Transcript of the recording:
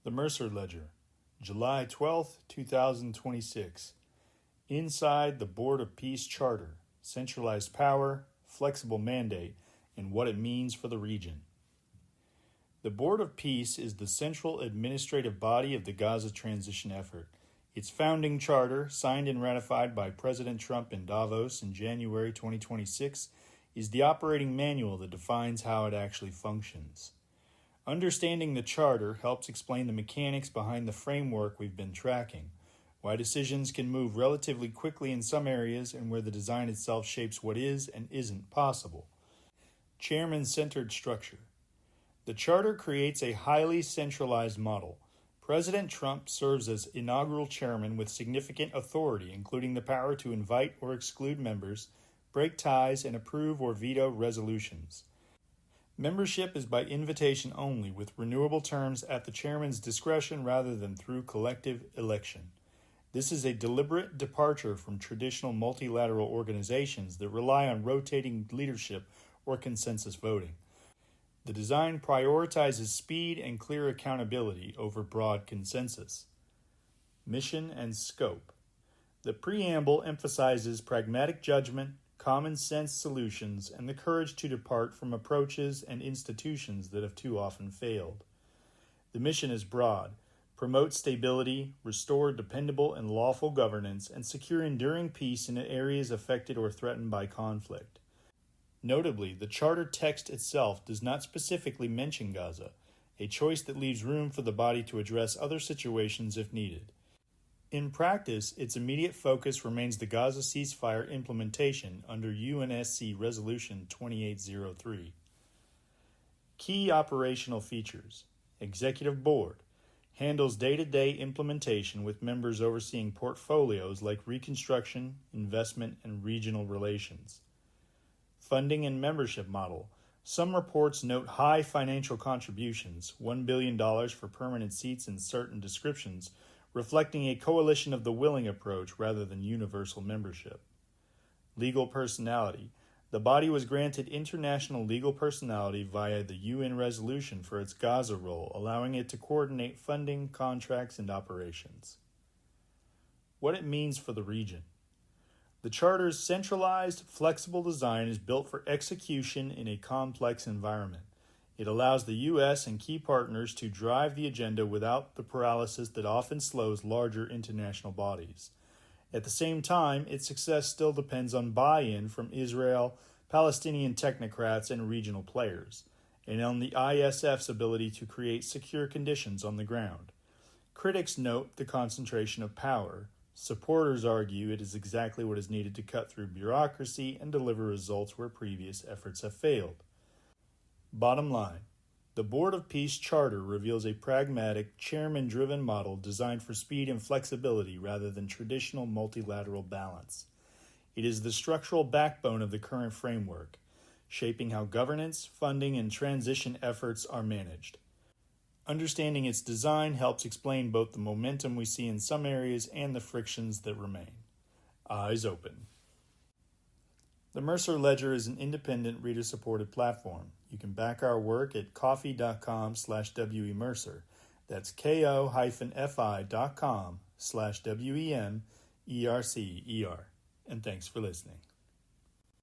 The Mercer Ledger, July 12, 2026. Inside the Board of Peace Charter, centralized power, flexible mandate, and what it means for the region. The Board of Peace is the central administrative body of the Gaza transition effort. Its founding charter, signed and ratified by President Trump in Davos in January 2026, is the operating manual that defines how it actually functions. Understanding the charter helps explain the mechanics behind the framework we've been tracking, why decisions can move relatively quickly in some areas and where the design itself shapes what is and isn't possible. Chairman-centered structure. The charter creates a highly centralized model. President Trump serves as inaugural chairman with significant authority, including the power to invite or exclude members, break ties, and approve or veto resolutions. Membership is by invitation only, with renewable terms at the chairman's discretion rather than through collective election. This is a deliberate departure from traditional multilateral organizations that rely on rotating leadership or consensus voting. The design prioritizes speed and clear accountability over broad consensus. Mission and scope. The preamble emphasizes pragmatic judgment, common sense solutions, and the courage to depart from approaches and institutions that have too often failed. The mission is broad: promote stability, restore dependable and lawful governance, and secure enduring peace in areas affected or threatened by conflict. Notably, the charter text itself does not specifically mention Gaza, a choice that leaves room for the body to address other situations if needed. In practice, its immediate focus remains the Gaza ceasefire implementation under UNSC Resolution 2803. Key operational features. Executive Board handles day-to-day implementation with members overseeing portfolios like reconstruction, investment, and regional relations. Funding and membership model. Some reports note high financial contributions, $1 billion for permanent seats in certain descriptions, reflecting a coalition of the willing approach rather than universal membership. Legal personality. The body was granted international legal personality via the UN resolution for its Gaza role, allowing it to coordinate funding, contracts, and operations. What it means for the region. The Charter's centralized, flexible design is built for execution in a complex environment. It allows the U.S. and key partners to drive the agenda without the paralysis that often slows larger international bodies. At the same time, its success still depends on buy-in from Israel, Palestinian technocrats, and regional players, and on the ISF's ability to create secure conditions on the ground. Critics note the concentration of power. Supporters argue it is exactly what is needed to cut through bureaucracy and deliver results where previous efforts have failed. Bottom line, the Board of Peace Charter reveals a pragmatic, chairman-driven model designed for speed and flexibility rather than traditional multilateral balance. It is the structural backbone of the current framework, shaping how governance, funding, and transition efforts are managed. Understanding its design helps explain both the momentum we see in some areas and the frictions that remain. Eyes open. The Mercer Ledger is an independent, reader-supported platform. You can back our work at ko-fi.com/WEMercer. That's ko-fi.com/WEMERCER. And thanks for listening.